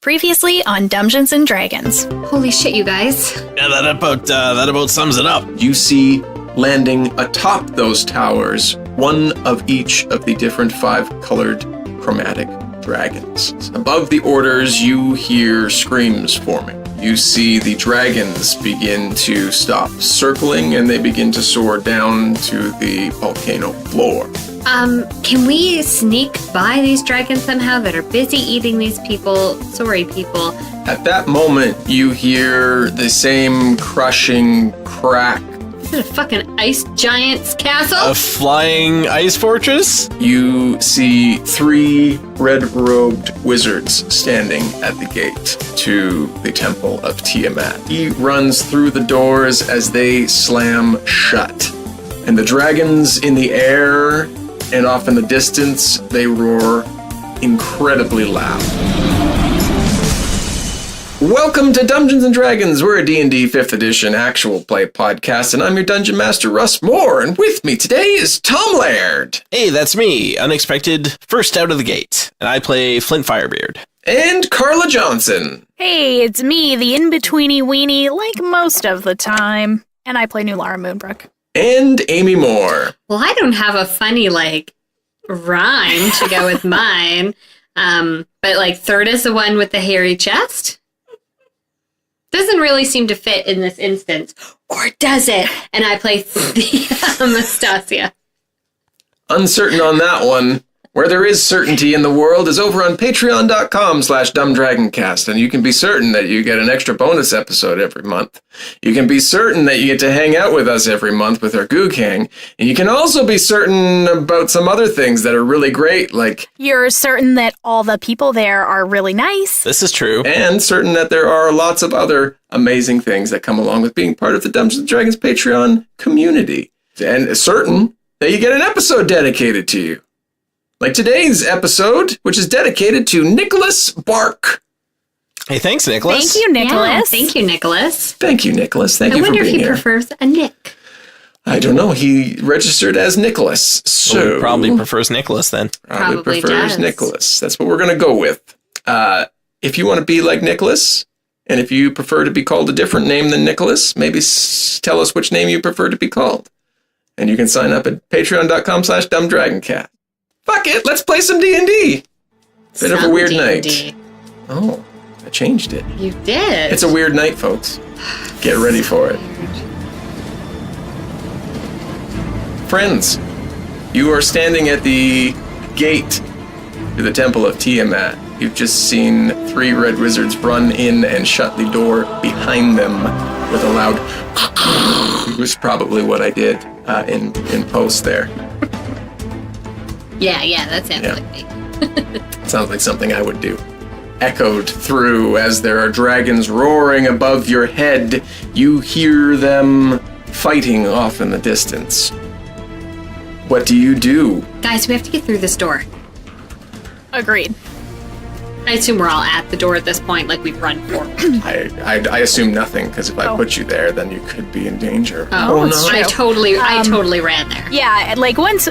Previously on Dumbgeons and Dragons. Holy shit, you guys. Yeah, that about sums it up. You see landing atop those towers, one of each of the different 5-colored chromatic dragons. Above the orders, you hear screams forming. You see the dragons begin to stop circling and they begin to soar down to the volcano floor. Can we sneak by these dragons somehow that are busy eating these people? Sorry, people. At that moment, you hear the same crushing crack. Is it a fucking ice giant's castle? A flying ice fortress? You see 3 red-robed wizards standing at the gate to the temple of Tiamat. He runs through the doors as they slam shut. And the dragons in the air and off in the distance, they roar incredibly loud. Welcome to Dumbgeons and Dragons. We're a D&D 5th edition actual play podcast, and I'm your Dungeon Master, Russ More, and with me today is Tom Laird. Hey, that's me. Unexpected, first out of the gate. And I play Flint Firebeard. And Carla Johnson. Hey, it's me, the in-betweeny weenie, like most of the time. And I play Nulara Moonbrook. And Amy Moore. Well, I don't have a funny, rhyme to go with mine. But, third is the one with the hairy chest? Doesn't really seem to fit in this instance. Or does it? And I play Thia Amastacia. Uncertain on that one. Where there is certainty in the world is over on patreon.com/dumbdragoncast, and you can be certain that you get an extra bonus episode every month. You can be certain that you get to hang out with us every month with our Goog Hang, and you can also be certain about some other things that are really great, like... You're certain that all the people there are really nice. This is true. And certain that there are lots of other amazing things that come along with being part of the Dumbgeons and Dragons Patreon community. And certain that you get an episode dedicated to you. Like today's episode, which is dedicated to Nicholas Bark. Hey, thanks, Nicholas. Thank you, Nicholas. Yeah, thank you, Nicholas. Thank you, Nicholas. Thank you for being here. I wonder if he prefers a Nick. I don't know. He registered as Nicholas, so... Well, he probably prefers Nicholas, then. Probably prefers Nicholas. That's what we're going to go with. If you want to be like Nicholas, and if you prefer to be called a different name than Nicholas, maybe tell us which name you prefer to be called. And you can sign up at patreon.com/dumbdragoncat. Fuck it, let's play some D&D. Bit of a weird night. Oh, I changed it. You did. It's a weird night, folks. Get ready for it. Friends, you are standing at the gate to the temple of Tiamat. You've just seen 3 red wizards run in and shut the door behind them with a loud... It was probably what I did in post there. Yeah, that sounds like me. Sounds like something I would do. Echoed through as there are dragons roaring above your head. You hear them fighting off in the distance. What do you do? Guys, we have to get through this door. Agreed. I assume we're all at the door at this point, we've run forward. I assume nothing, because if I put you there, then you could be in danger. Oh no. I totally ran there. Yeah, once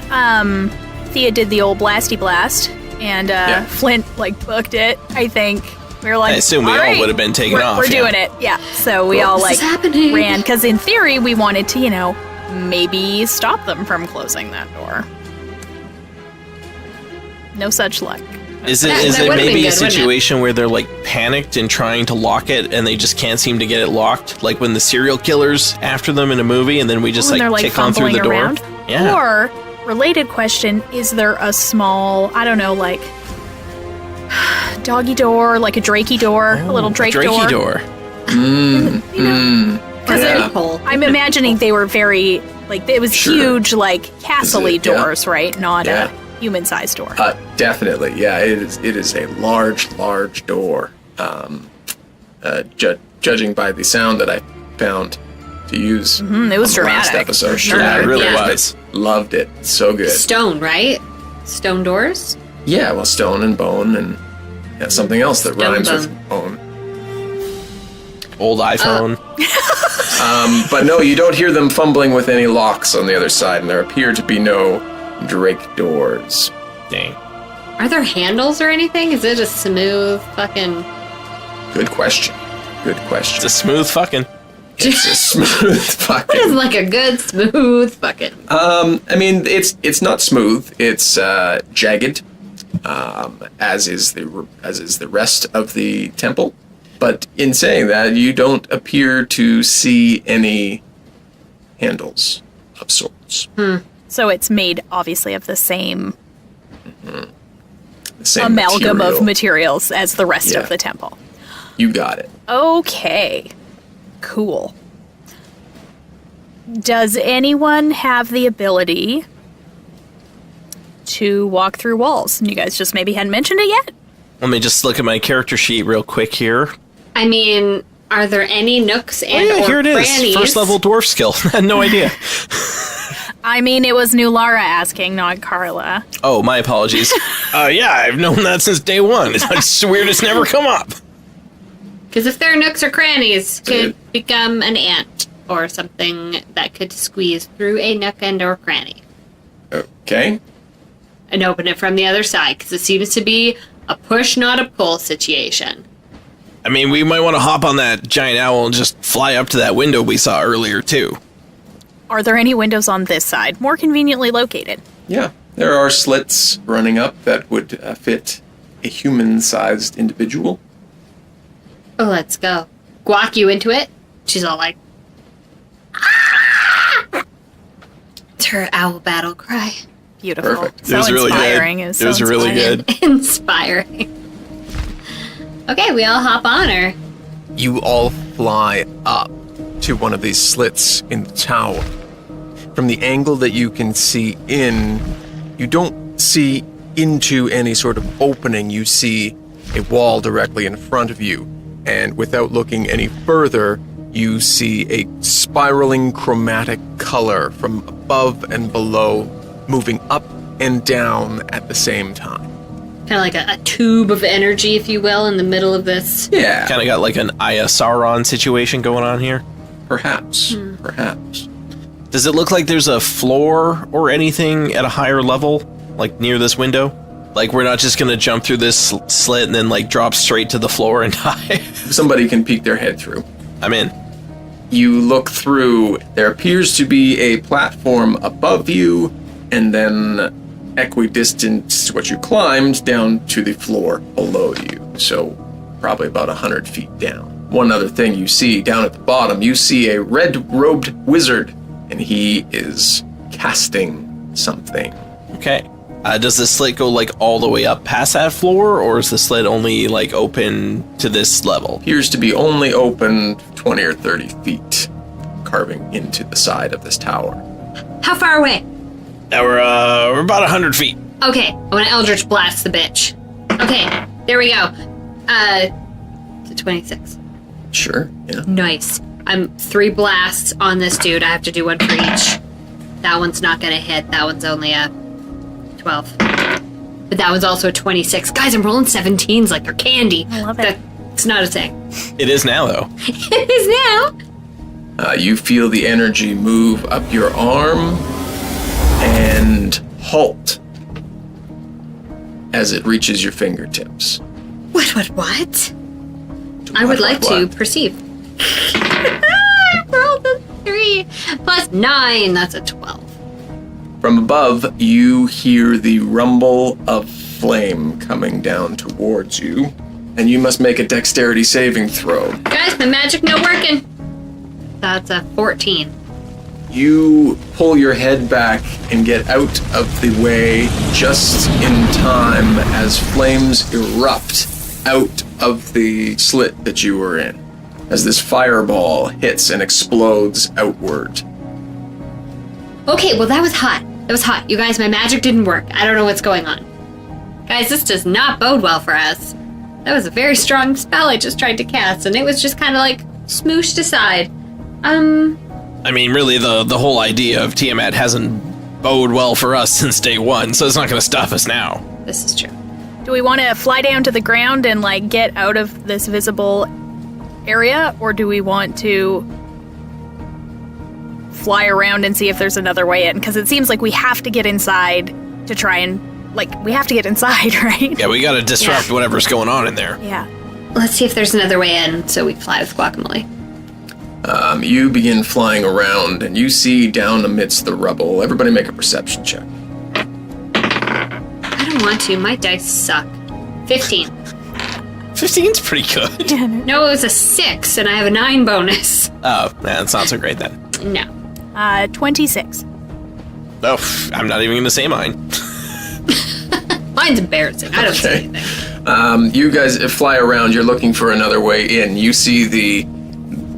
Thea did the old blasty blast, and Flint, booked it, I think. We were like, I assume we all would have been taken off. We're doing it, yeah. So we all, ran, because in theory, we wanted to, maybe stop them from closing that door. No such luck. Is it maybe a situation where they're panicked and trying to lock it and they just can't seem to get it locked? Like when the serial killer's after them in a movie and then we just kick on through the door? Around? Yeah. Or, related question, is there a small, I don't know, doggy door, a drakey door, a little drake door? A drakey door. Because I'm imagining they were very, it was huge, castle-y doors, right? Not a human-sized door. Definitely, yeah. It is a large door. Judging by the sound that I found to use. It was dramatic. Last episode. Sure. Yeah, it really was. Loved it. So good. Stone, right? Stone doors? Yeah, well, stone and bone and something else that rhymes with bone. Old iPhone. But no, you don't hear them fumbling with any locks on the other side, and there appear to be no drake doors. Dang. Are there handles or anything? Is it a smooth fucking Good question. It's a smooth fucking. It's a smooth fucking. What is like a good smooth fucking? I mean, it's not smooth. It's jagged, as is the rest of the temple. But in saying that, you don't appear to see any handles of sorts. So it's made, obviously, of the same, The same amalgam material. of materials as the rest of the temple. You got it. Okay. Cool. Does anyone have the ability to walk through walls? And you guys just maybe hadn't mentioned it yet? Let me just look at my character sheet real quick here. I mean, are there any nooks and or here it is. crannies? First level dwarf skill. I had no idea. I mean, it was Nulara asking, not Carla. Oh, my apologies. Yeah, I've known that since day one. It's just weird it's never come up. Because if there are nooks or crannies, could become an ant or something that could squeeze through a nook and or cranny. Okay. And open it from the other side, because it seems to be a push, not a pull situation. I mean, we might want to hop on that giant owl and just fly up to that window we saw earlier, too. Are there any windows on this side, more conveniently located? Yeah. There are slits running up that would fit a human-sized individual. Oh, let's go. Guac you into it. She's all like, ah! It's her owl battle cry. Beautiful. Perfect. So It was really inspiring. good. It was, It was so really inspiring. good. Inspiring. Okay, we all hop on her. You all fly up to one of these slits in the tower. From the angle that you can see in, you don't see into any sort of opening. You see a wall directly in front of you. And without looking any further, you see a spiraling chromatic color from above and below, moving up and down at the same time. Kind of like a tube of energy, if you will, in the middle of this. Yeah. Kind of got like an Aya Sauron situation going on here. Perhaps. Perhaps. Does it look like there's a floor or anything at a higher level, like near this window? Like we're not just gonna jump through this slit and then like drop straight to the floor and die? Somebody can peek their head through. I'm in. You look through. There appears to be a platform above you, and then equidistant to what you climbed down to the floor below you. So probably about 100 feet down. One other thing you see down at the bottom, you see a red-robed wizard, and he is casting something. Okay. Does the slit go like all the way up past that floor, or is the slit only like open to this level? Appears to be only open 20 or 30 feet, carving into the side of this tower. How far away? Now we're about 100 feet. Okay, I want to Eldritch Blast the bitch. Okay, there we go. To 26. Sure, yeah. Nice. I'm 3 blasts on this dude. I have to do 1 for each. That one's not gonna hit. That one's only a 12. But that one's also a 26. Guys, I'm rolling 17s like they're candy. I love it. That's not a thing. It is now, though. It is now. You feel the energy move up your arm and halt as it reaches your fingertips. What? I would like to perceive. I rolled a 3 plus 9. That's a 12. From above, you hear the rumble of flame coming down towards you, and you must make a dexterity saving throw. Guys, my magic no working. That's a 14. You pull your head back and get out of the way just in time as flames erupt out of the slit that you were in, as this fireball hits and explodes outward. Okay, well that was hot. You guys, my magic didn't work. I don't know what's going on. Guys, this does not bode well for us. That was a very strong spell I just tried to cast, and it was just kind of like smooshed aside. I mean, really, the whole idea of Tiamat hasn't bode well for us since day one, so it's not going to stop us now. This is true. Do we want to fly down to the ground and like get out of this visible area, or do we want to fly around and see if there's another way in? Because it seems like we have to get inside to try and we have to get inside, right? Yeah, we got to disrupt whatever's going on in there. Yeah. let's see if there's another way in, so we fly with Guacamole. You begin flying around, and you see down amidst the rubble. Everybody make a perception check. I don't want to. My dice suck. 15. 15's pretty good. No, it was a 6, and I have a 9 bonus. Oh, man, it's not so great then. No. 26. Oh, I'm not even going to say mine. Mine's embarrassing. I don't say anything. You guys fly around. You're looking for another way in. You see the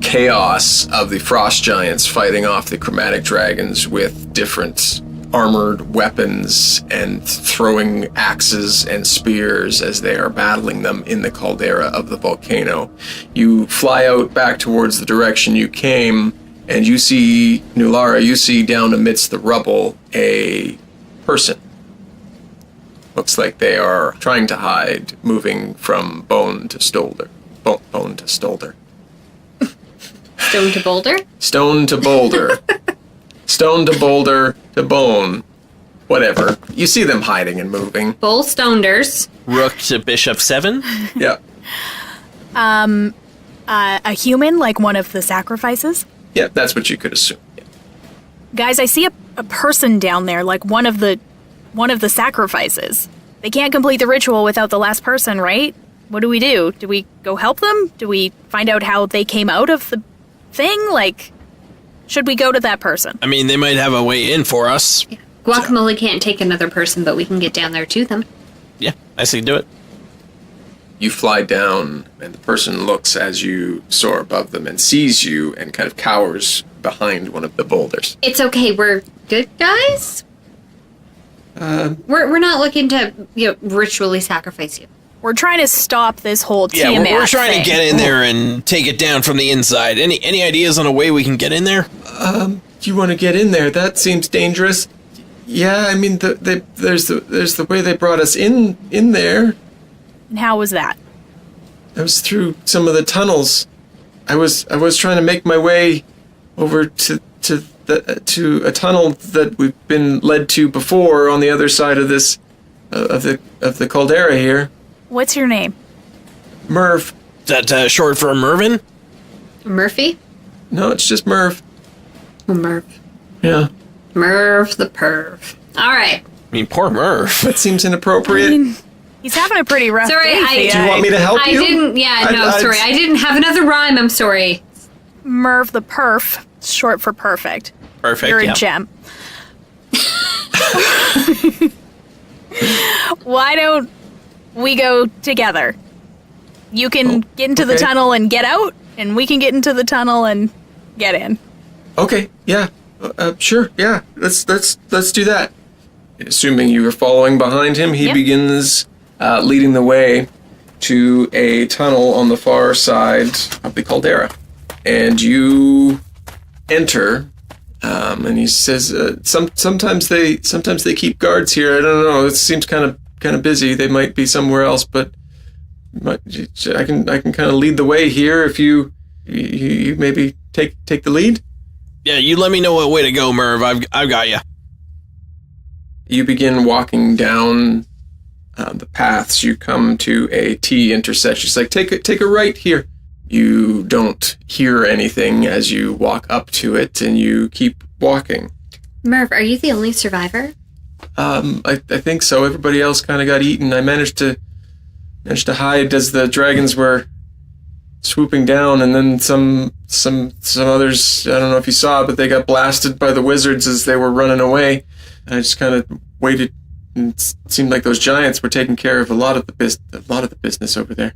chaos of the frost giants fighting off the chromatic dragons with different armored weapons and throwing axes and spears as they are battling them in the caldera of the volcano. You fly out back towards the direction you came, and you see, Nulara, you see down amidst the rubble a person. Looks like they are trying to hide, moving from bone to stolder. Bone to stolder. Stone to boulder? Stone to boulder. Stone to boulder to bone. Whatever. You see them hiding and moving. Bull stoners. Rook to bishop 7? Yeah. A human, like one of the sacrifices? Yeah, that's what you could assume. Yeah. Guys, I see a person down there, like one of the sacrifices. They can't complete the ritual without the last person, right? What do we do? Do we go help them? Do we find out how they came out of the thing? Like, should we go to that person? I mean, they might have a way in for us. Yeah. Guacamole can't take another person, but we can get down there to them. Yeah, I say do it. You fly down, and the person looks as you soar above them and sees you and kind of cowers behind one of the boulders. It's okay. We're good guys? We're not looking to ritually sacrifice you. We're trying to stop this whole Tiamat we're trying thing. to get in there and take it down from the inside. Any ideas on a way we can get in there? You want to get in there? That seems dangerous. Yeah, I mean, there's the way they brought us in there. And how was that? I was through some of the tunnels. I was trying to make my way over to a tunnel that we've been led to before on the other side of this of the caldera here. What's your name? Merv. Is that short for Mervin? Murphy? No, it's just Merv. Merv. Yeah. Merv the perv. All right. I mean, poor Merv. That seems inappropriate. I mean, he's having a pretty rough Sorry, day. Do you want me to help you? I didn't. Yeah, sorry. I didn't have another rhyme. I'm sorry. Merv the perf, short for perfect. Perfect. You're yeah. a gem. Why don't we go together? You can get into the tunnel and get out, and we can get into the tunnel and get in. Okay. Yeah. Sure. Yeah. Let's do that. Assuming you are following behind him, he begins leading the way to a tunnel on the far side of the caldera, and you enter. And he says, "Sometimes they keep guards here. I don't know. It seems kind of busy. They might be somewhere else, but I can kind of lead the way here if you maybe take the lead." Yeah, you let me know what way to go, Merv. I've got you. You begin walking down the paths. You come to a T intersection. It's like, take a right here. You don't hear anything as you walk up to it, and you keep walking. Merv, are you the only survivor? I think so. Everybody else kind of got eaten. I managed to hide as the dragons were swooping down, and then some others, I don't know if you saw, but they got blasted by the wizards as they were running away. I just kind of waited, and it seemed like those giants were taking care of a lot of the business over there.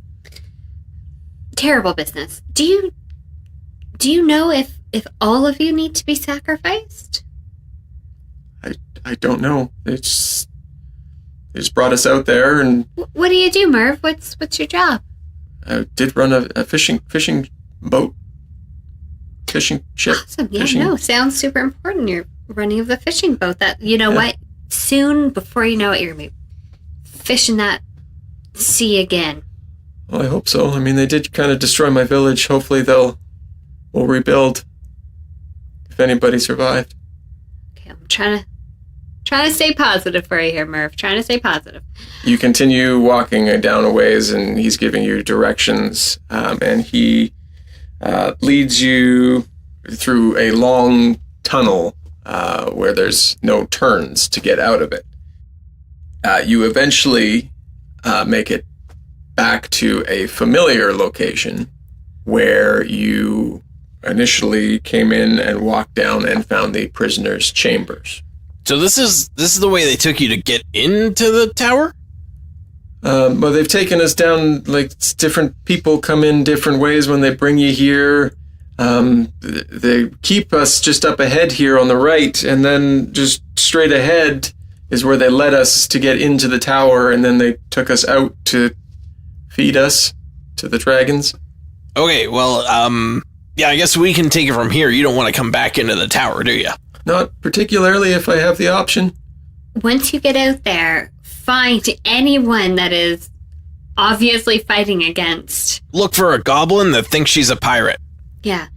Terrible business. Do you know if all of you need to be sacrificed? I don't know. They just brought us out there, and What do you do, Merv? What's your job? I did run a fishing boat, fishing ship. Awesome. Yeah, sounds super important. You're running of the fishing boat. That what? Soon, before you know it, you're gonna be fishing that sea again. Well, I hope so. I mean, they did kind of destroy my village. Hopefully we'll rebuild if anybody survived. Okay, I'm trying Trying to stay positive for you here, Merv. Trying to stay positive. You continue walking down a ways, and he's giving you directions, and he leads you through a long tunnel where there's no turns to get out of it. You eventually make it back to a familiar location where you initially came in and walked down and found the prisoner's chambers. So this is the way they took you to get into the tower? Well, they've taken us down, like, different people come in different ways when they bring you here. They keep us just up ahead here on the right, and then just straight ahead is where they led us to get into the tower, and then they took us out to feed us to the dragons. Okay, well, yeah, I guess we can take it from here. You don't want to come back into the tower, do you? Not particularly, if I have the option. Once you get out there, find anyone that is obviously fighting against. Look for a goblin that thinks she's a pirate. Yeah.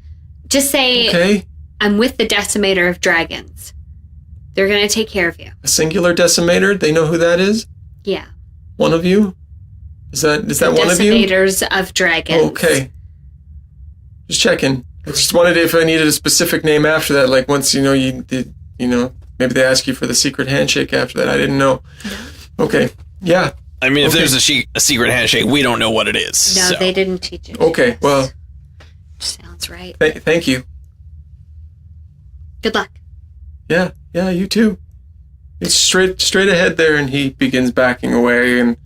Just say, okay. I'm with the Decimator of Dragons. They're going to take care of you. A singular decimator? They know who that is? Yeah. One of you? Is that one of you? Decimators of Dragons. Okay. Just checking. I just wondered if I needed a specific name after that. Like once, you did, maybe they ask you for the secret handshake after that. I didn't know. Okay. Yeah. I mean, if there's a secret handshake, we don't know what it is. No, so. they didn't teach it. Okay, well. Sounds right. Thank you. Good luck. Yeah, you too. It's straight ahead there, and he begins backing away and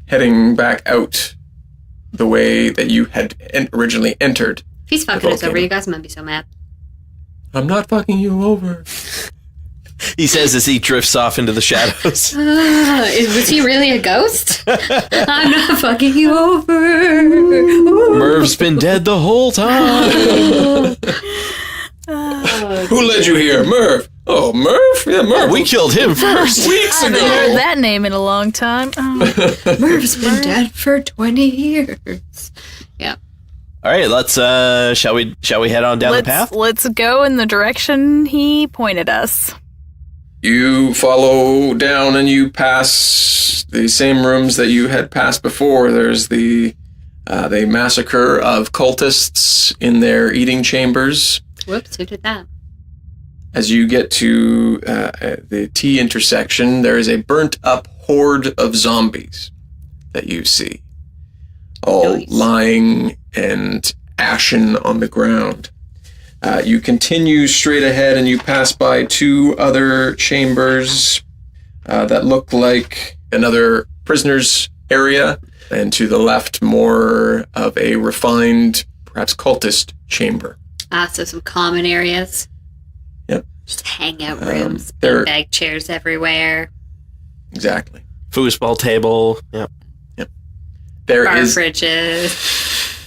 heading back out the way that you had originally entered. If he's fucking us over, you guys might be so mad. I'm not fucking you over. He says as he drifts off into the shadows. Was he really a ghost? I'm not fucking you over. Merv's been dead the whole time. Who led you here? Merv. Oh, Merv? Yeah, Merv. We killed him first. Weeks I ago. haven't heard that name in a long time. Oh. Merv's been dead for 20 years. Yeah. All right, let's shall we head on down the path? Let's go in the direction he pointed us. You follow down and you pass the same rooms that you had passed before. There's the massacre of cultists in their eating chambers. Whoops, who did that? As you get to the T intersection, there is a burnt-up horde of zombies that you see, all lying and ashen on the ground. You continue straight ahead and you pass by two other chambers that look like another prisoner's area, and to the left, more of a refined, perhaps cultist chamber. So some common areas. Yep. Just hangout rooms, bag chairs everywhere. Exactly. Foosball table. Yep. There Bar is fridges.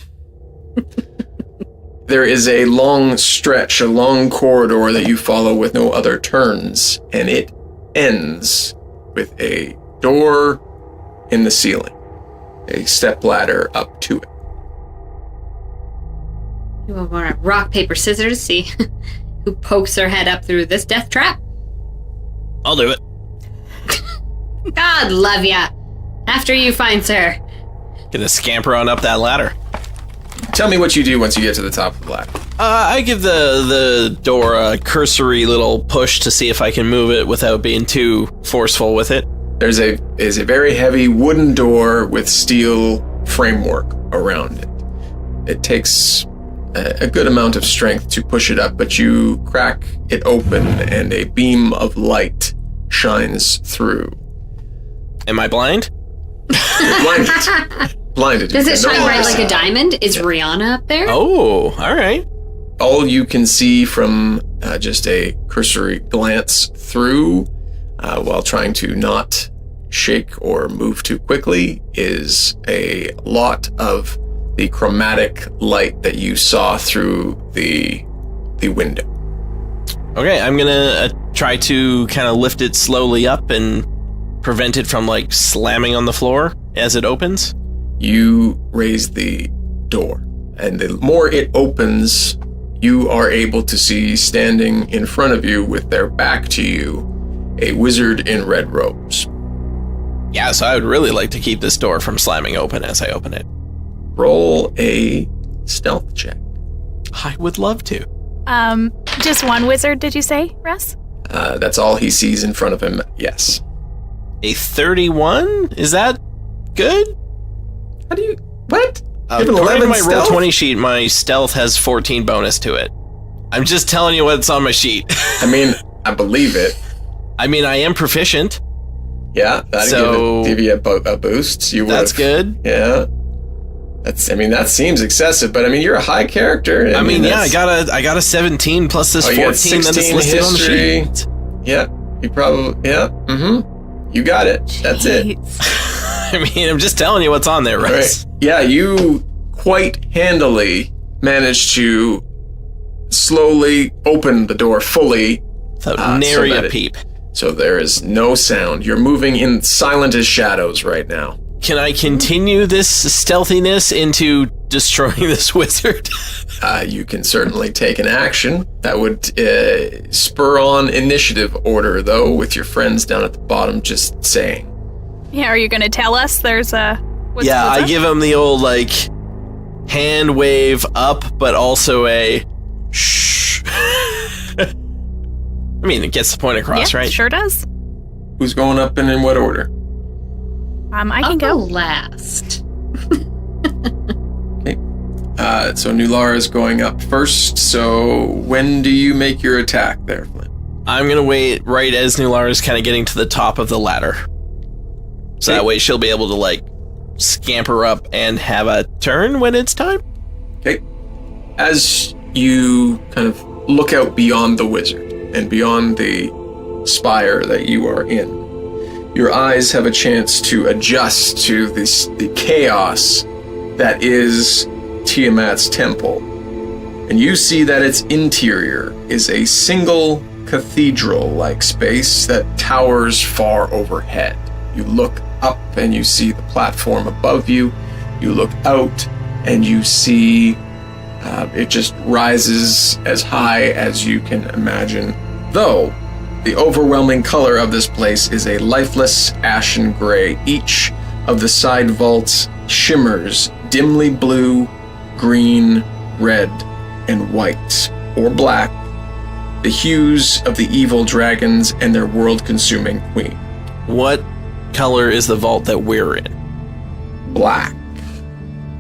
There is a long stretch, a long corridor that you follow with no other turns, and it ends with a door in the ceiling, a stepladder up to it. You want to rock, paper, scissors, see who pokes their head up through this death trap? I'll do it. God love ya. After you, fine sir. Gonna scamper on up that ladder. Tell me what you do once you get to the top of the ladder. I give the door a cursory little push to see if I can move it without being too forceful with it. There's a very heavy wooden door with steel framework around it. It takes a good amount of strength to push it up, but you crack it open and a beam of light shines through. Am I blind? You're blinded. Does it shine bright like a diamond? Is Rihanna up there? Oh, all right. All you can see from just a cursory glance through while trying to not shake or move too quickly is a lot of the chromatic light that you saw through the window. Okay, I'm gonna try to kind of lift it slowly up and prevent it from like slamming on the floor as it opens. You raise the door, and the more it opens, you are able to see standing in front of you with their back to you a wizard in red robes. Yeah, so I would really like to keep this door from slamming open as I open it. Roll a stealth check. I would love to. Just one wizard, did you say, Russ? That's all he sees in front of him, yes. A 31? Is that good? How do you... What? According to my Roll20 sheet, my stealth has 14 bonus to it. I'm just telling you what's on my sheet. I mean, I believe it. I mean, I am proficient. Yeah, that'd give you a boost. That's good. Yeah. That seems excessive, but I mean, you're a high character. I mean, I got a 17 plus this 14 that is listed on the sheet. Yeah, you probably, mm-hmm. You got it. That's it. I mean, I'm just telling you what's on there, Russ. Right. Yeah, you quite handily managed to slowly open the door fully. Nary a peep. So there is no sound. You're moving in silent as shadows right now. Can I continue this stealthiness into destroying this wizard? You can certainly take an action. That would spur on initiative order, though, with your friends down at the bottom just saying. Yeah, are you going to tell us there's a... What's I give him the old, hand wave up, but also a shh. I mean, it gets the point across, right? Yeah, sure does. Who's going up and in what order? I can go last. Okay. So Nulara is going up first. So when do you make your attack there, Flint? I'm going to wait right as Nulara is kind of getting to the top of the ladder. So that way she'll be able to, scamper up and have a turn when it's time. Okay. As you kind of look out beyond the wizard and beyond the spire that you are in, your eyes have a chance to adjust to the chaos that is Tiamat's temple. And you see that its interior is a single cathedral-like space that towers far overhead. You look up and you see the platform above you. You look out and you see it just rises as high as you can imagine. Though, the overwhelming color of this place is a lifeless ashen gray. Each of the side vaults shimmers dimly blue, green, red, and white, or black, the hues of the evil dragons and their world-consuming queen. What color is the vault that we're in? Black.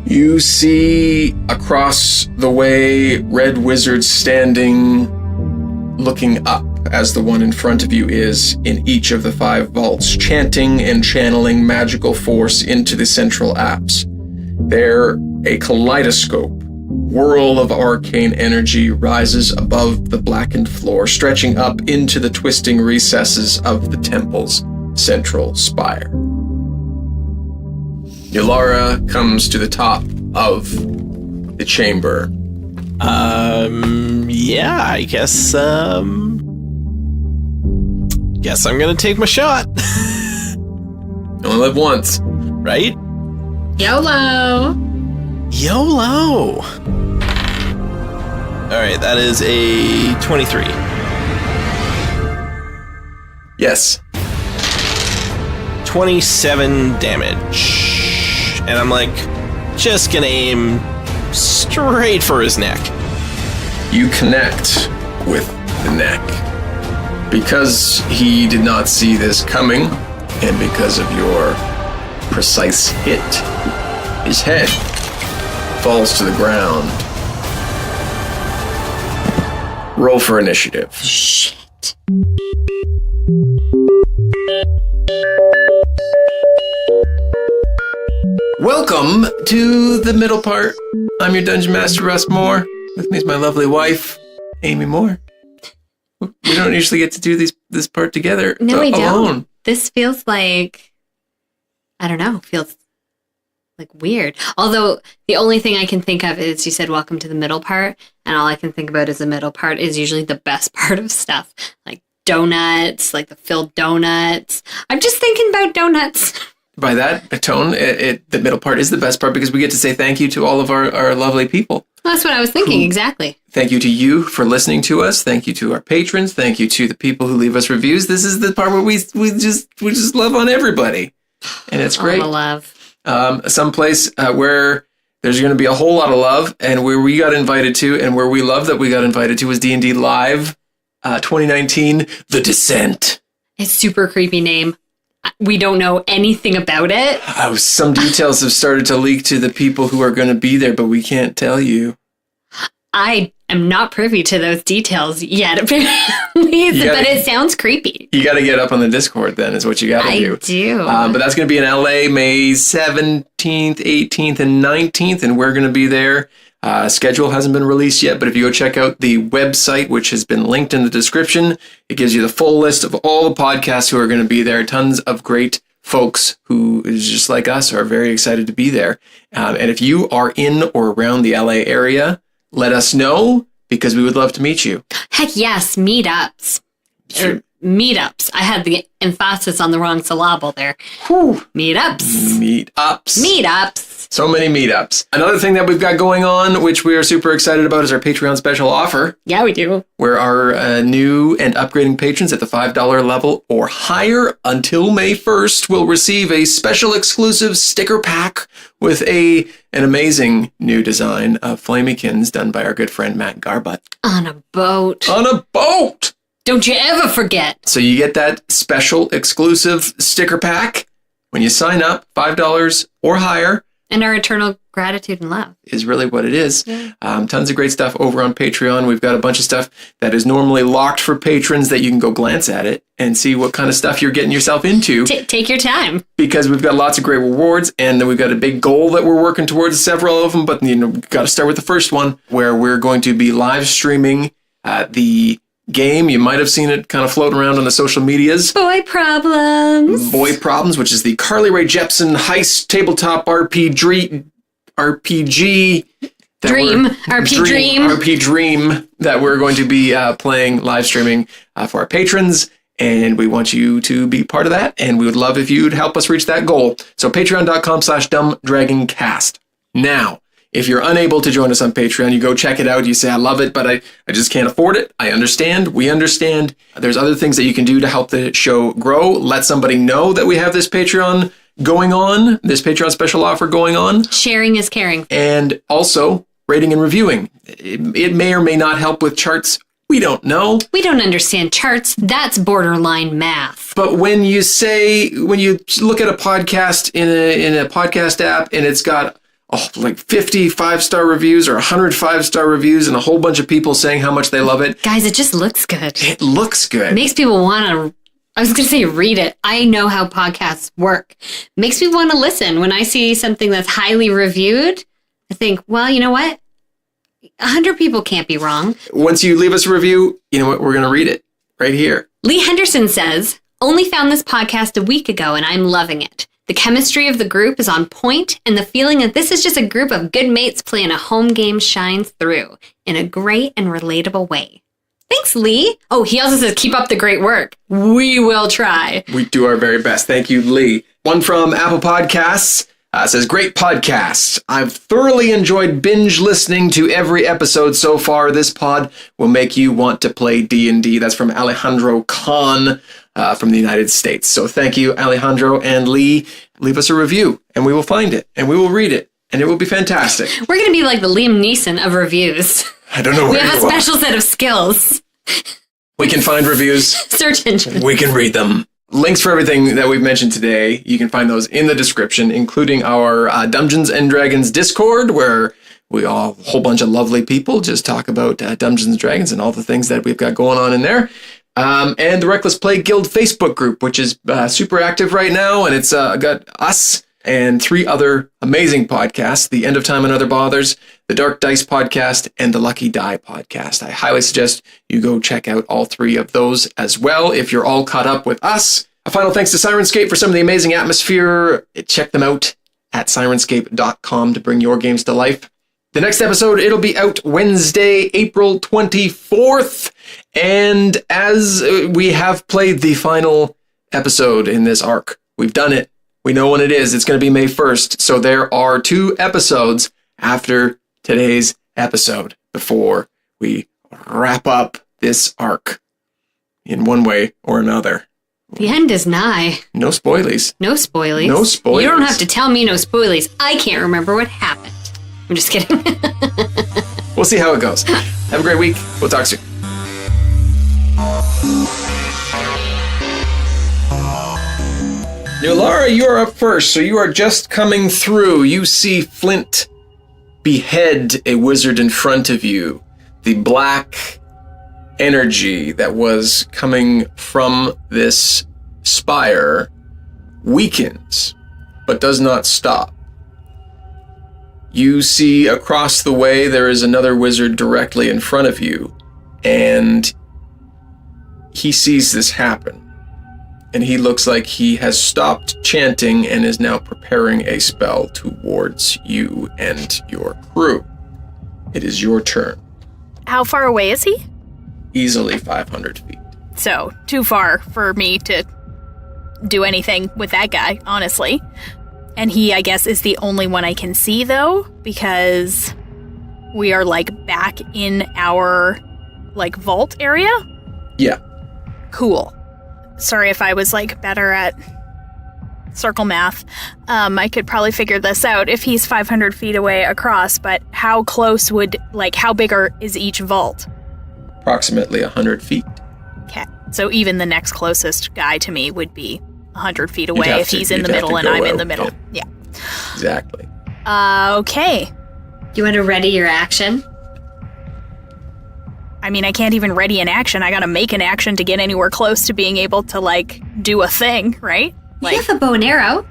You see across the way red wizards standing, looking up as the one in front of you is in each of the 5 vaults, chanting and channeling magical force into the central apse. There, a kaleidoscope, whirl of arcane energy rises above the blackened floor, stretching up into the twisting recesses of the temple's central spire. Nulara comes to the top of the chamber. Yeah, I guess, guess I'm gonna take my shot. You only live once. Right? YOLO! YOLO! Alright, that is a 23. Yes. 27 damage. And I'm just gonna aim straight for his neck. You connect with the neck. Because he did not see this coming, and because of your precise hit, his head falls to the ground. Roll for initiative. Shit. Welcome to the middle part. I'm your Dungeon Master, Russ More. With me is my lovely wife, Amy Moore. We don't usually get to do this part together. No, we alone. don't. This feels like, I don't know, feels weird. Although the only thing I can think of is you said welcome to the middle part, and all I can think about as the middle part is usually the best part of stuff. Like donuts, the filled donuts. I'm just thinking about donuts. By that tone, the middle part is the best part because we get to say thank you to all of our lovely people. That's what I was thinking, exactly. Thank you to you for listening to us. Thank you to our patrons. Thank you to the people who leave us reviews. This is the part where we just love on everybody. And it's great. All the love. Someplace where there's going to be a whole lot of love, and where we got invited to, and where we love that we got invited to, was D&D Live 2019, The Descent. It's super creepy name. We don't know anything about it. Some details have started to leak to the people who are going to be there, but we can't tell you. I am not privy to those details yet, apparently, but it sounds creepy. You got to get up on the Discord, then, is what you got to do. I do. But that's going to be in LA, May 17th, 18th, and 19th, and we're going to be there. Schedule hasn't been released yet, but if you go check out the website, which has been linked in the description, it gives you the full list of all the podcasts who are going to be there. Tons of great folks who, just like us, are very excited to be there. And if you are in or around the LA area, let us know, because we would love to meet you. Heck yes, meetups. Sure. Meetups. I had the emphasis on the wrong syllable there. Whew. Meetups. So many meetups. Another thing that we've got going on, which we are super excited about, is our Patreon special offer. Yeah, we do. Where our new and upgrading patrons at the $5 level or higher until May 1st will receive a special exclusive sticker pack with an amazing new design of Flamekins done by our good friend Matt Garbutt. On a boat. On a boat! Don't you ever forget. So you get that special exclusive sticker pack when you sign up, $5 or higher. And our eternal gratitude and love. Is really what it is. Yeah. Tons of great stuff over on Patreon. We've got a bunch of stuff that is normally locked for patrons that you can go glance at it and see what kind of stuff you're getting yourself into. Take your time. Because we've got lots of great rewards, and then we've got a big goal that we're working towards, several of them, but we've got to start with the first one, where we're going to be live streaming the game. You might have seen it kind of floating around on the social medias. Boy Problems, which is the Carly Rae Jepsen heist tabletop RPG Dream that we're going to be playing, live streaming for our patrons. And we want you to be part of that. And we would love if you'd help us reach that goal. So patreon.com/dumbdragoncast. Now, if you're unable to join us on Patreon, you go check it out. You say, I love it, but I just can't afford it. I understand. We understand. There's other things that you can do to help the show grow. Let somebody know that we have this Patreon going on, this Patreon special offer going on. Sharing is caring. And also rating and reviewing. It may or may not help with charts. We don't know. We don't understand charts. That's borderline math. But when you look at a podcast in a podcast app and it's got like 50 5-star reviews or 100 5-star reviews and a whole bunch of people saying how much they love it. Guys, it just looks good. It looks good. It makes people want to, I was going to say read it. I know how podcasts work. It makes me want to listen. When I see something that's highly reviewed, I think, well, you know what? 100 people can't be wrong. Once you leave us a review, you know what? We're going to read it right here. Lee Henderson says, only found this podcast a week ago and I'm loving it. The chemistry of the group is on point, and the feeling that this is just a group of good mates playing a home game shines through in a great and relatable way. Thanks, Lee. Oh, he also says, keep up the great work. We will try. We do our very best. Thank you, Lee. One from Apple Podcasts says, great podcast. I've thoroughly enjoyed binge listening to every episode so far. This pod will make you want to play D&D. That's from Alejandro Khan. From the United States. So thank you, Alejandro and Lee. Leave us a review, and we will find it, and we will read it, and it will be fantastic. We're going to be like the Liam Neeson of reviews. I don't know where we have a special set of skills. We can find reviews. Search engine. We can read them. Links for everything that we've mentioned today, you can find those in the description, including our Dumbgeons and Dragons Discord, where we all, a whole bunch of lovely people, just talk about Dumbgeons and Dragons and all the things that we've got going on in there. And the Reckless Play Guild Facebook group, which is super active right now, and it's got us and 3 other amazing podcasts, The End of Time and Other Bothers, the Dark Dice podcast, and the Lucky Die podcast. I highly suggest you go check out all 3 of those as well if you're all caught up with us. A final thanks to Sirenscape for some of the amazing atmosphere. Check them out at Sirenscape.com to bring your games to life. The next episode, it'll be out Wednesday, April 24th. And as we have played the final episode in this arc, we've done it. We know when it is. It's going to be May 1st. So there are 2 episodes after today's episode before we wrap up this arc in one way or another. The end is nigh. No spoilies. No spoilies. No spoilers. You don't have to tell me no spoilies. I can't remember what happened. I'm just kidding. We'll see how it goes. Have a great week. We'll talk soon. Nulara, you are up first, so you are just coming through. You see Flint behead a wizard in front of you. The black energy that was coming from this spire weakens, but does not stop. You see across the way there is another wizard directly in front of you, and he sees this happen. And he looks like he has stopped chanting and is now preparing a spell towards you and your crew. It is your turn. How far away is he? Easily 500 feet. So, too far for me to do anything with that guy, honestly. And he, I guess, is the only one I can see, though, because we are, back in our, vault area? Yeah. Cool. Sorry if I was, better at circle math. I could probably figure this out if he's 500 feet away across, but how close how bigger is each vault? Approximately 100 feet. Okay. So even the next closest guy to me would be 100 feet away if he's in the middle and I'm in the middle. Yeah. Exactly. Okay. You want to ready your action? I mean, I can't even ready an action. I gotta make an action to get anywhere close to being able to, do a thing, right? You have a bow and arrow.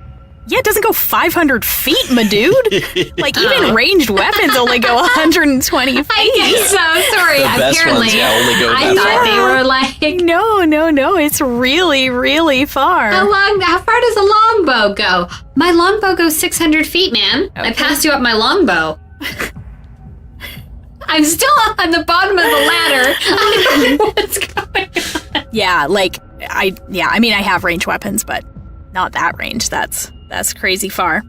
Yeah, it doesn't go 500 feet, my dude. Even ranged weapons only go 120 feet. I guess so. Sorry. The best Apparently, ones, only go I thought they were No. It's really, really far. How far does a longbow go? My longbow goes 600 feet, man. Okay. I passed you up my longbow. I'm still on the bottom of the ladder. I don't know what's going on. Yeah, I have ranged weapons, but not that range. That's crazy far.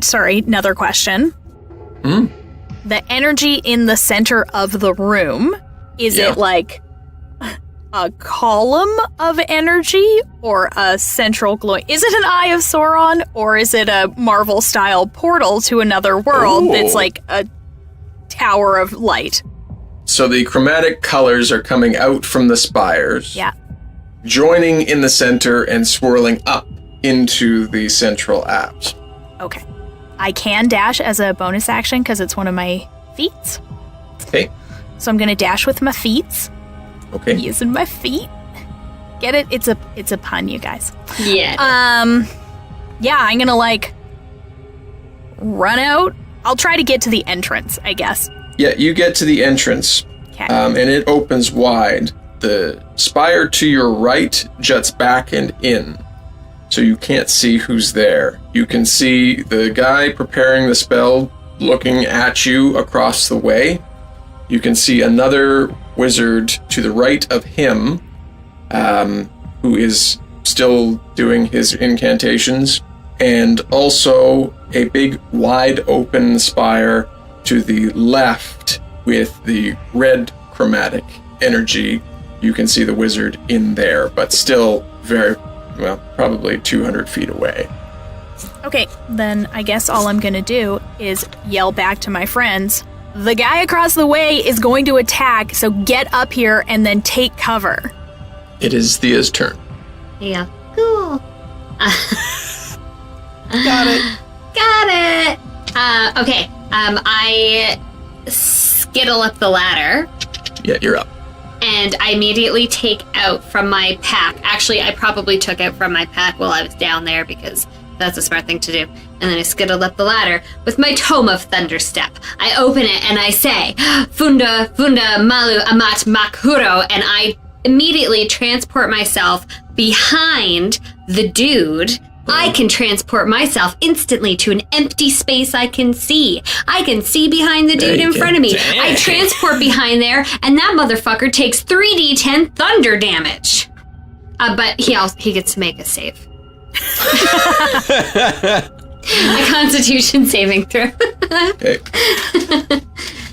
Sorry, another question. The energy in the center of the room, is it a column of energy or a central glowing? Is it an Eye of Sauron or is it a Marvel-style portal to another world that's like a tower of light? So the chromatic colors are coming out from the spires. Yeah. Joining in the center and swirling up into the central apse. Okay. I can dash as a bonus action because it's one of my feats. Okay. So I'm going to dash with my feats. Okay. Using my feet. Get it? It's a pun, you guys. Yeah. Yeah, I'm going to run out. I'll try to get to the entrance, I guess. Yeah, you get to the entrance. Okay. And it opens wide. The spire to your right juts back and in, so you can't see who's there. You can see the guy preparing the spell looking at you across the way. You can see another wizard to the right of him, who is still doing his incantations, and also a big wide open spire to the left with the red chromatic energy. You can see the wizard in there, but still probably 200 feet away. Okay, then I guess all I'm going to do is yell back to my friends, the guy across the way is going to attack, so get up here and then take cover. It is Thia's turn. Yeah. Cool. Got it. Okay. I skittle up the ladder. Yeah, you're up. And I immediately take out from my pack. Actually, I probably took out from my pack while I was down there because that's a smart thing to do. And then I skittled up the ladder with my Tome of Thunderstep. I open it and I say, Funda, Malu, Amat, Makhuro, and I immediately transport myself behind the dude. I can transport myself instantly to an empty space I can see. I can see behind the dude in front of me. Dang. I transport behind there, and that motherfucker takes 3d10 thunder damage. But he gets to make a save. A Constitution saving throw. Okay.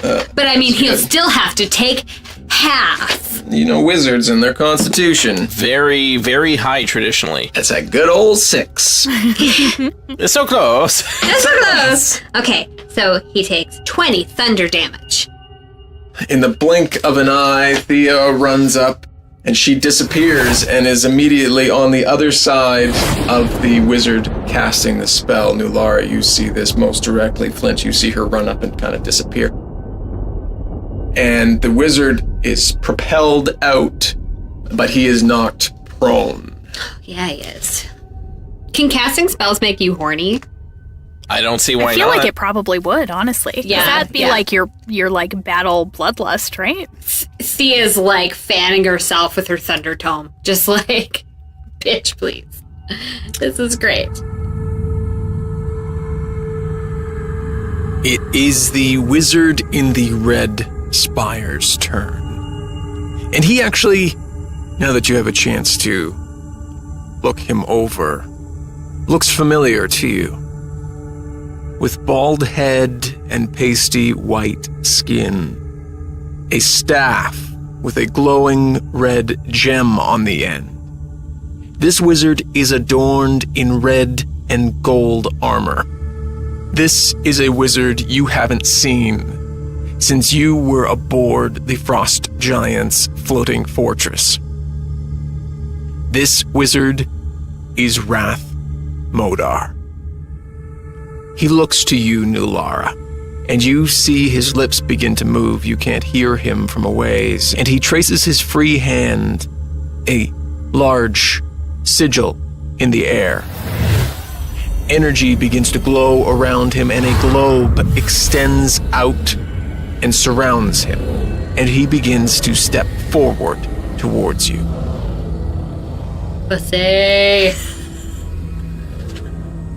But I mean, he'll still have to take half. You know, wizards and their constitution. Very, very high traditionally. That's a good old 6. It's so close. That's so close. Okay, so he takes 20 thunder damage. In the blink of an eye, Thia runs up and she disappears and is immediately on the other side of the wizard casting the spell. Nulara, you see this most directly. Flint, you see her run up and kind of disappear. And the wizard is propelled out, but he is knocked prone. Yeah, he is. Can casting spells make you horny? I don't see why not. I feel like it probably would, honestly. Yeah, That'd be like your like battle bloodlust, right? Thea's like fanning herself with her thunder tome. Just like, bitch, please. This is great. It is the wizard in the red spire's turn. And he actually, now that you have a chance to look him over, looks familiar to you. With bald head and pasty white skin, a staff with a glowing red gem on the end. This wizard is adorned in red and gold armor. This is a wizard you haven't seen since you were aboard the Frost Giant's floating fortress. This wizard is Wrath Modar. He looks to you, Nulara, and you see his lips begin to move. You can't hear him from a ways, and he traces his free hand, a large sigil in the air. Energy begins to glow around him, and a globe extends out and surrounds him, and he begins to step forward towards you. Pussy.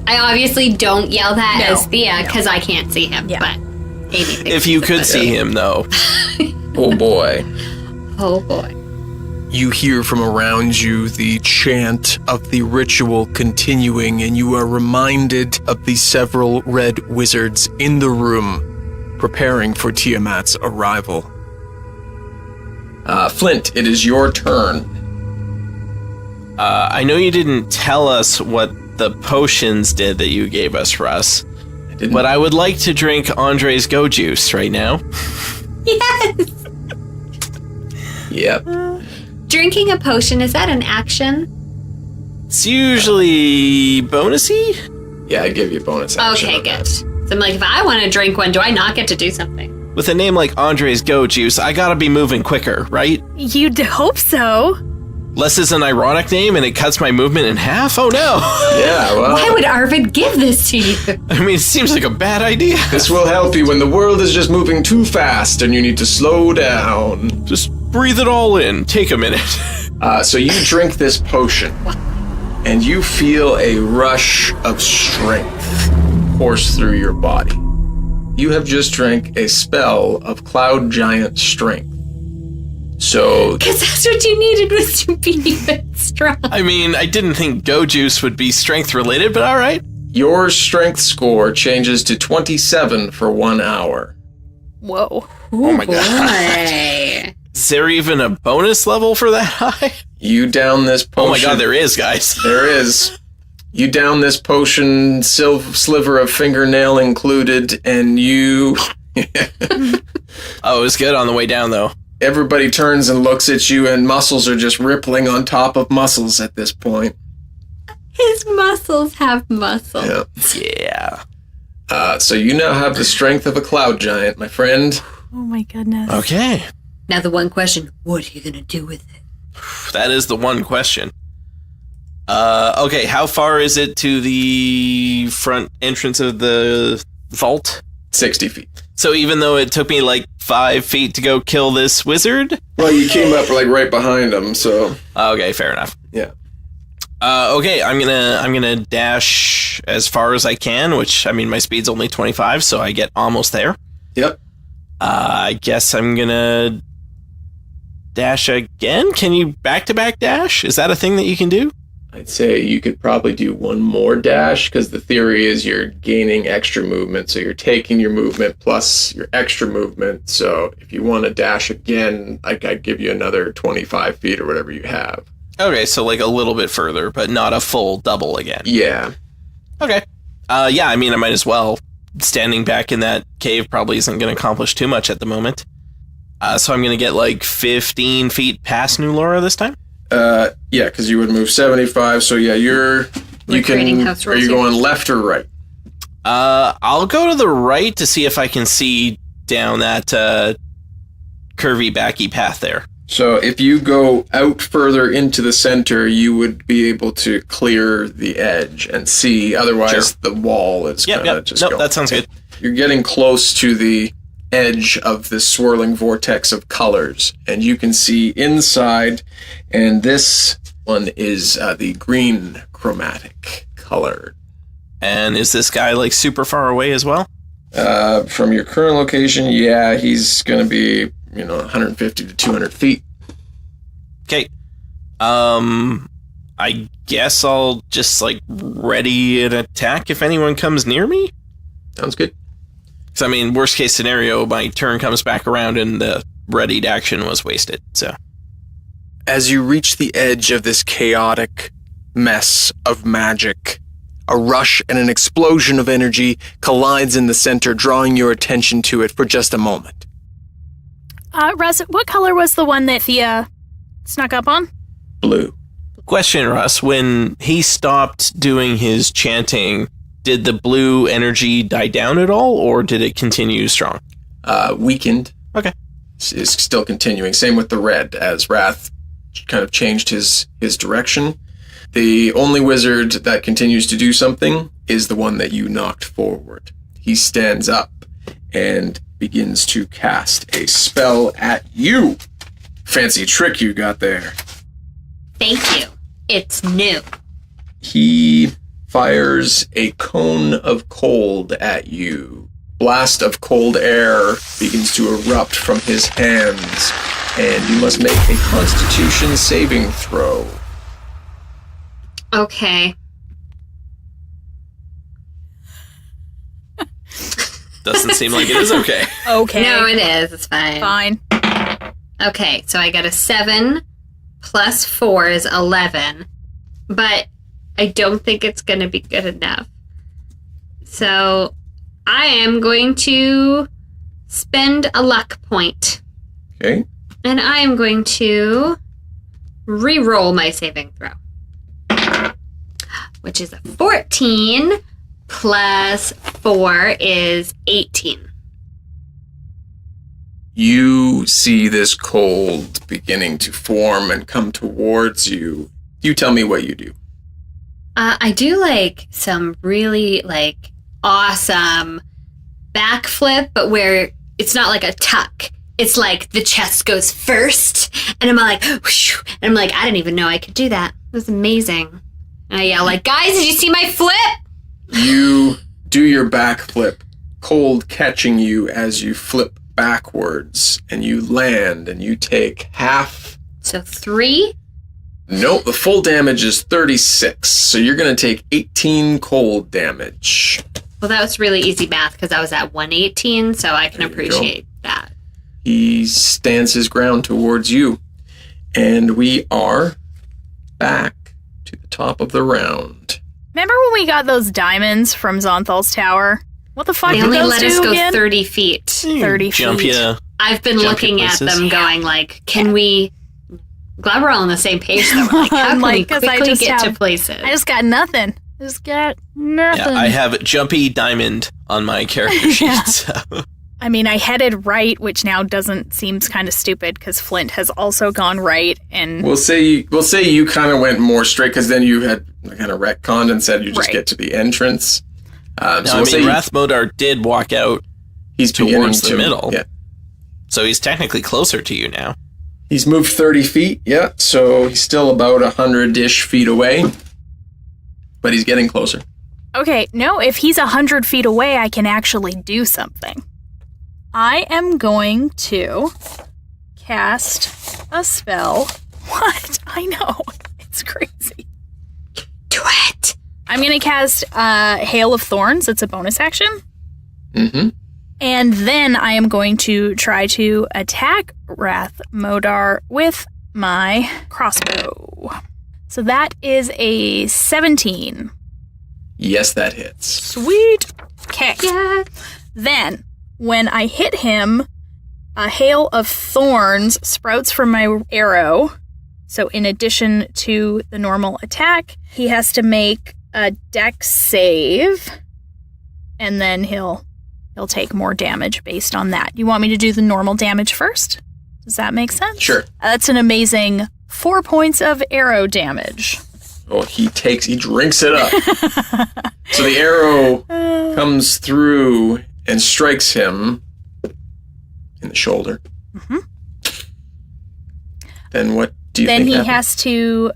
I obviously don't yell that as Thea because I can't see him, but Amy thinks If you could see him, though. Oh boy. Oh boy. You hear from around you the chant of the ritual continuing, and you are reminded of the several red wizards in the room preparing for Tiamat's arrival. Flint, it is your turn. I know you didn't tell us what the potions did that you gave us, Russ. I didn't. But I would like to drink Andre's Go Juice right now. Yes! Yep. Drinking a potion, is that an action? It's usually bonusy? Yeah, I give you a bonus action. Okay, on good. that. So I'm like, if I want to drink one, do I not get to do something? With a name like Andre's Go Juice, I gotta be moving quicker, right? You'd hope so. Less is an ironic name and it cuts my movement in half? Oh no! Yeah, well, Why would Arvid give this to you? I mean, it seems like a bad idea. this will help you when the world is just moving too fast and you need to slow down. Just breathe it all in. Take a minute. So you drink this potion, and you feel a rush of strength course through your body. You have just drank a spell of Cloud Giant Strength. So, Because that's what you needed was to be even strong. I mean, I didn't think Go Juice would be strength related, but alright. your strength score changes to 27 for 1 hour. Whoa. Oh my god. Boy. Is there even a bonus level for that high? You down this potion. Oh my god, there is, guys. There is. You down this potion, sliver of fingernail included, and you... Oh, it was good on the way down, though. Everybody turns and looks at you, and muscles are just rippling on top of muscles at this point. His muscles have muscles. Yeah. So you now have the strength of a cloud giant, my friend. Oh my goodness. Okay. Now the one question, what are you going to do with it? That is the one question. Okay, how far is it to the front entrance of the vault? 60 feet. So even though it took me like 5 feet to go kill this wizard? Well, you came up like right behind him, so... Okay, fair enough. Yeah. Okay, I'm gonna dash as far as I can, which, I mean, my speed's only 25, so I get almost there. Yep. I guess I'm gonna dash again? Can you back-to-back dash? Is that a thing that you can do? I'd say you could probably do one more dash, because the theory is you're gaining extra movement, so you're taking your movement plus your extra movement. So if you want to dash again, I'd give you another 25 feet or whatever you have. Okay, so like a little bit further, but not a full double again. Yeah. Okay. Yeah, I mean, I might as well. Standing back in that cave probably isn't going to accomplish too much at the moment. So I'm going to get like 15 feet past Nulara this time? Yeah, because you would move 75. So yeah, are you going left or right? I'll go to the right to see if I can see down that curvy backy path there. So if you go out further into the center, you would be able to clear the edge and see. Otherwise, the wall is going to just go. That sounds good. You're getting close to the edge of this swirling vortex of colors, and you can see inside, and this one is the green chromatic color. And is this guy like super far away as well? From your current location, yeah, he's going to be 150 to 200 feet. Okay. I guess I'll just like ready an attack if anyone comes near me. Sounds good. Because, I mean, worst case scenario, my turn comes back around and the readied action was wasted, so. As you reach the edge of this chaotic mess of magic, a rush and an explosion of energy collides in the center, drawing your attention to it for just a moment. Russ, what color was the one that Thea snuck up on? Blue. Question, Russ, when he stopped doing his chanting, did the blue energy die down at all, or did it continue strong? Weakened. Okay. Is still continuing. Same with the red, as Wrath kind of changed his direction. The only wizard that continues to do something is the one that you knocked forward. He stands up and begins to cast a spell at you. Fancy trick you got there. Thank you. It's new. He fires a cone of cold at you. Blast of cold air begins to erupt from his hands, and you must make a Constitution saving throw. Okay. Doesn't seem like it is okay. Okay. No, it is. It's fine. Fine. Okay, so I got a 7 plus 4 is 11, but I don't think it's going to be good enough. So I am going to spend a luck point. Okay. And I am going to re-roll my saving throw, which is a 14 plus 4 is 18. You see this cold beginning to form and come towards you. You tell me what you do. I do like some really like awesome backflip, but where it's not like a tuck. It's like the chest goes first, and I'm like, whoosh, and I'm like, I didn't even know I could do that. It was amazing. And I yell like, guys, did you see my flip? You do your backflip, cold catching you as you flip backwards, and you land, and you take half. So 3? Nope, the full damage is 36, so you're going to take 18 cold damage. Well, that was really easy math because I was at 118, so I can appreciate that. He stands his ground towards you, and we are back to the top of the round. Remember when we got those diamonds from Zonthal's tower? What the fuck They did only those let do us go again? 30 feet. 30 Jump feet. ya. I've been Jump looking your at places. them going like, can we... Glad we're all on the same page though. We're like, how can we 'cause I quickly just get to have- places? I just got nothing. Yeah, I have Jumpy Diamond on my character sheet. Yeah. So. I mean, I headed right, which now seems kind of stupid because Flint has also gone right, and We'll say you kind of went more straight, because then you had kind of retconned and said you just Right. get to the entrance. No, So I we'll say mean, Rathmodar did walk out he's beginning towards the to- middle. Yeah. So he's technically closer to you now. He's moved 30 feet, yeah, so he's still about 100-ish feet away, but he's getting closer. okay, no, if he's 100 feet away, I can actually do something. I am going to cast a spell. What? I know. It's crazy. I'm going to cast Hail of Thorns. It's a bonus action. Mm-hmm. And then I am going to try to attack Wrath Modar with my crossbow. So that is a 17. Yes, that hits. Sweet. Okay. Yeah. Then, when I hit him, a hail of thorns sprouts from my arrow. So in addition to the normal attack, he has to make a dex save. And then he'll take more damage based on that. You want me to do the normal damage first? Does that make sense? Sure. That's an amazing 4 points of arrow damage. Oh, he drinks it up. So the arrow comes through and strikes him in the shoulder. Mm-hmm. Then what do you then think he happens? has to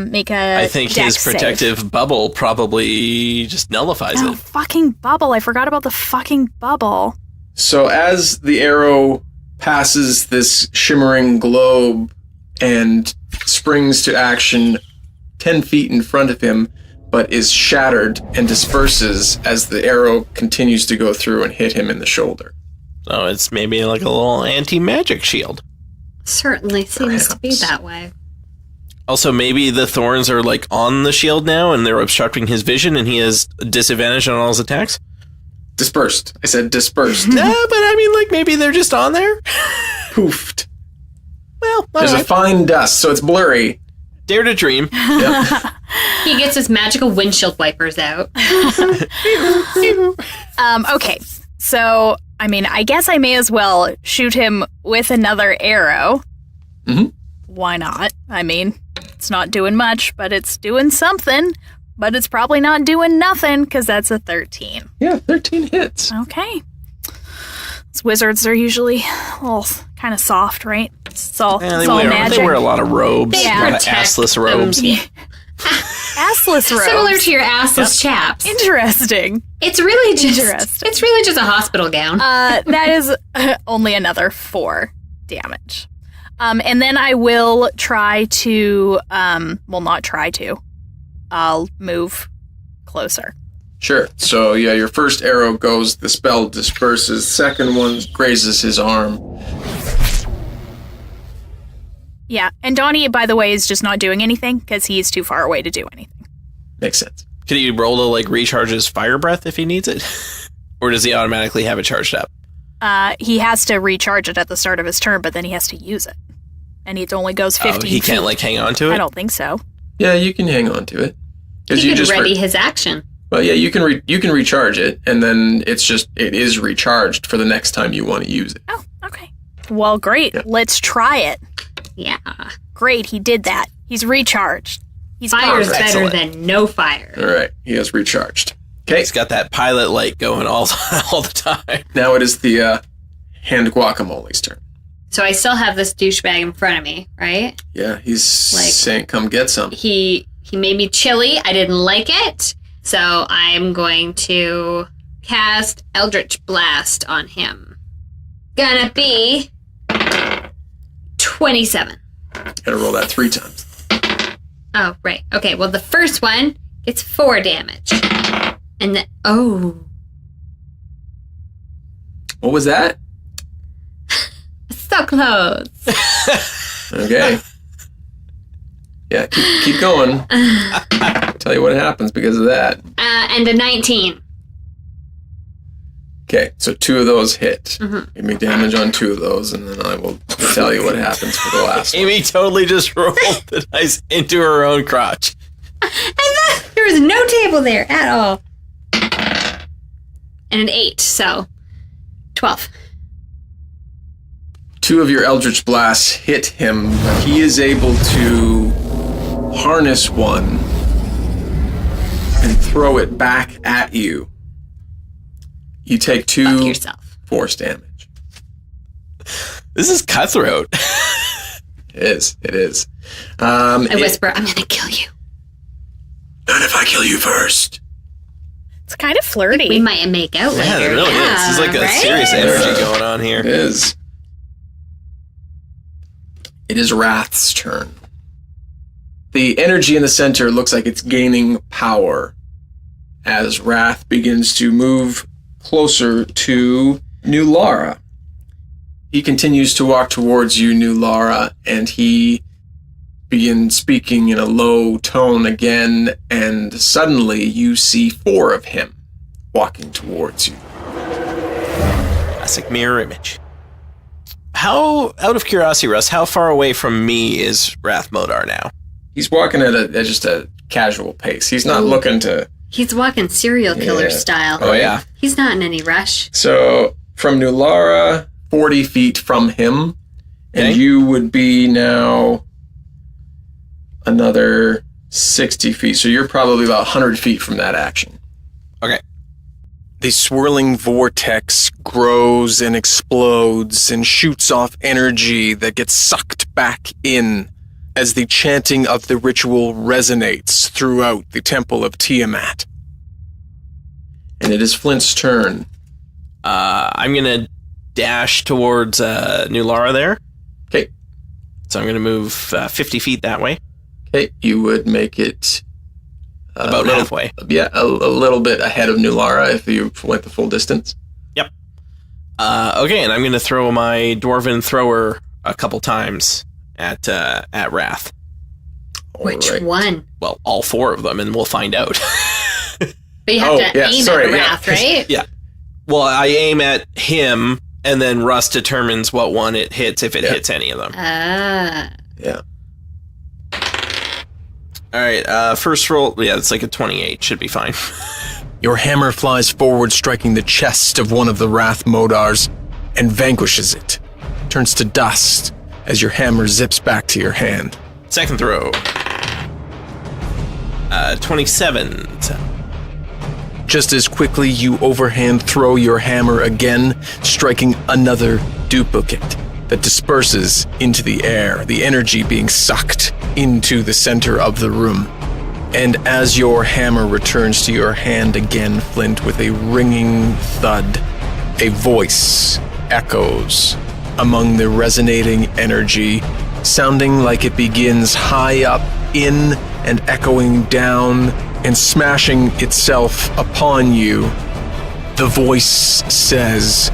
make a I think dex his protective save. bubble probably just nullifies Oh, it. fucking bubble. I forgot about the fucking bubble. So as the arrow passes this shimmering globe and springs to action 10 feet in front of him, but is shattered and disperses as the arrow continues to go through and hit him in the shoulder. So it's maybe like a little anti-magic shield. Certainly seems to be Perhaps. that way. Also, maybe the thorns are like on the shield now and they're obstructing his vision and he has a disadvantage on all his attacks. Dispersed. I said dispersed. Yeah, but I mean, like, maybe they're just on there. Poofed. Well, There's a fine dust, so it's blurry. dare to dream. Yep. He gets his magical windshield wipers out. Okay, so, I mean, I guess I may as well shoot him with another arrow. Mhm. Why not? I mean, it's not doing much, but it's doing something. But it's probably not doing nothing, because that's a 13. Yeah, 13 hits. Okay. These wizards are usually a little kind of soft, right? It's all, Yeah, it's all magic. they wear a lot of robes, They a lot of protect assless robes. Assless robes. Similar to your assless chaps. Interesting. It's really just Interesting. it's really just a hospital gown. That is only another 4 damage. And then I will try to, well, not try to. I'll move closer. Sure. So, yeah, your first arrow goes, the spell disperses. Second one grazes his arm. Yeah, and Donnie, by the way, is just not doing anything because he's too far away to do anything. Makes sense. Could he roll to like recharge his fire breath if he needs it? Or does he automatically have it charged up? He has to recharge it at the start of his turn, but then he has to use it. And it only goes 15 He can't feet. like hang on to it? I don't think so. Yeah, you can hang on to it. He could ready his action. Well, yeah, you can recharge it, and then it is recharged for the next time you want to use it. Oh, okay. Well, great. Yeah. Let's try it. Yeah. Great, he did that. He's recharged. He's Fire's powerful. better Excellent. than no fire. All right, he has recharged. Okay, He's got that pilot light going all the time. now it is the hand guacamole's turn. So I still have this douchebag in front of me, right? Yeah, he's Like- saying, "Come get some." He made me chilly. I didn't like it. So I'm going to cast Eldritch Blast on him. Gonna be 27. Gotta roll that 3 times. Oh, right. Okay, well, the first one gets 4 damage. And then, oh, What was that? so close. Okay. Yeah, keep going. I'll tell you what happens because of that. And a 19. Okay, so 2 of those hit. Mhm. Give me damage on 2 of those, and then I will tell you what happens for the last one. Amy totally just rolled the dice into her own crotch. There was no table there at all. And an 8, so 12. 2 of your Eldritch Blasts hit him, but he is able to harness one and throw it back at you. You take Fuck 2 yourself. force damage. This is cutthroat. It is. I whisper, I'm gonna kill you. Not if I kill you first. It's kind of flirty. We might make out later. Yeah, it really is. This is like a right? serious energy going on here. It is. It is Wrath's turn. The energy in the center looks like it's gaining power as Wrath begins to move closer to Nulara. He continues to walk towards you, Nulara, and he begins speaking in a low tone again, and suddenly you see 4 of him walking towards you. Classic mirror image. How, out of curiosity, Russ, how far away from me is Wrath Modar now? He's walking at just a casual pace. He's not looking to... He's walking serial killer style. Oh, yeah. He's not in any rush. So, from Nulara, 40 feet from him, and you would be now another 60 feet. So you're probably about 100 feet from that action. Okay. The swirling vortex grows and explodes and shoots off energy that gets sucked back in as the chanting of the ritual resonates throughout the temple of Tiamat. And it is Flint's turn. I'm going to dash towards Nulara there. Okay. So I'm going to move 50 feet that way. Okay, you would make it... about halfway. Yeah, a little bit ahead of Nulara if you went the full distance. Yep. Okay, and I'm going to throw my Dwarven Thrower a couple times at Wrath. Which one? Well, all 4 of them, and we'll find out. But you have to aim at Wrath, right? Yeah. Well, I aim at him, and then Russ determines what one it hits, if it hits any of them. Yeah. All right, first roll, it's like a 28, should be fine. Your hammer flies forward, striking the chest of one of the Wrath Modars, and vanquishes it. Turns to dust as your hammer zips back to your hand. Second throw. 27. Just as quickly, you overhand throw your hammer again, striking another duplicate that disperses into the air, the energy being sucked into the center of the room. And as your hammer returns to your hand again, Flint, with a ringing thud, a voice echoes among the resonating energy, sounding like it begins high up in and echoing down and smashing itself upon you. The voice says,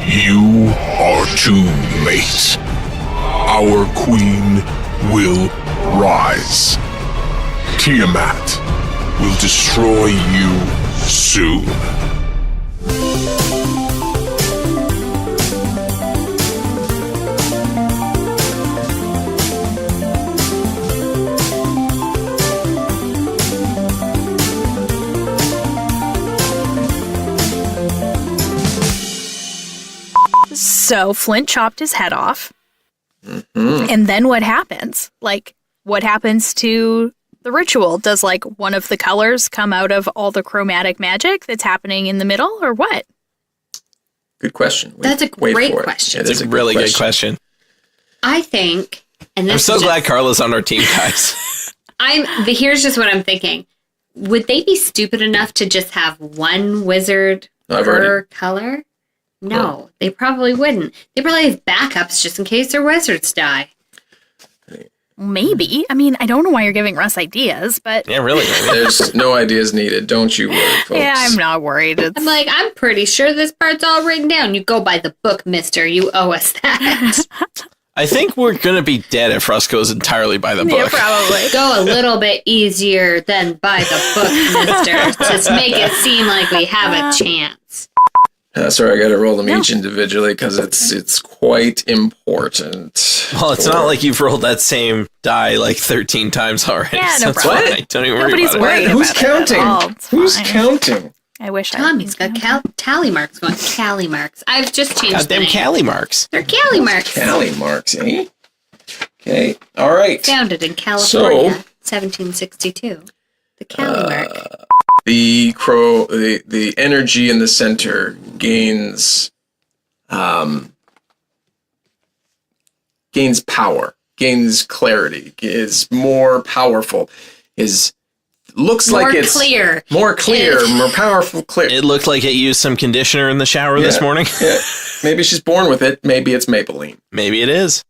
"You are too late. Our queen will rise. Tiamat will destroy you soon." So Flint chopped his head off. Mm-hmm. And then what happens? Like, what happens to the ritual? Does, like, one of the colors come out of all the chromatic magic that's happening in the middle, or what? Good question. That's a great question. It's a really good question. I think, and this I'm so glad Carla's on our team, guys. Here's just what I'm thinking. Would they be stupid enough to just have one wizard per color? No, they probably wouldn't. They probably have backups just in case their wizards die. Maybe. I mean, I don't know why you're giving Russ ideas, but... Yeah, really. There's no ideas needed. Don't you worry, folks. Yeah, I'm not worried. I'm pretty sure this part's all written down. You go by the book, mister. You owe us that. I think we're going to be dead if Russ goes entirely by the book. Yeah, probably. Go a little bit easier than by the book, mister. Just make it seem like we have a chance. Sorry, I got to roll them each individually because it's quite important. Well, it's not like you've rolled that same die like 13 times already. Yeah, no so problem. Fine. Don't even worry Nobody's about worried it. Who's about counting? It at all. Who's Fine. counting? I wish Tommy's got tally marks going. Cali marks. I've just changed Goddamn the name. Cali marks. They're Cali marks. Cali marks, eh? Okay, all right. Founded in California, 1762. The Cali mark. The energy in the center gains power, gains clarity, is more powerful, looks more like it's clear. More powerful, clear. It looked like it used some conditioner in the shower this morning. Yeah. Maybe she's born with it. Maybe it's Maybelline. Maybe it is.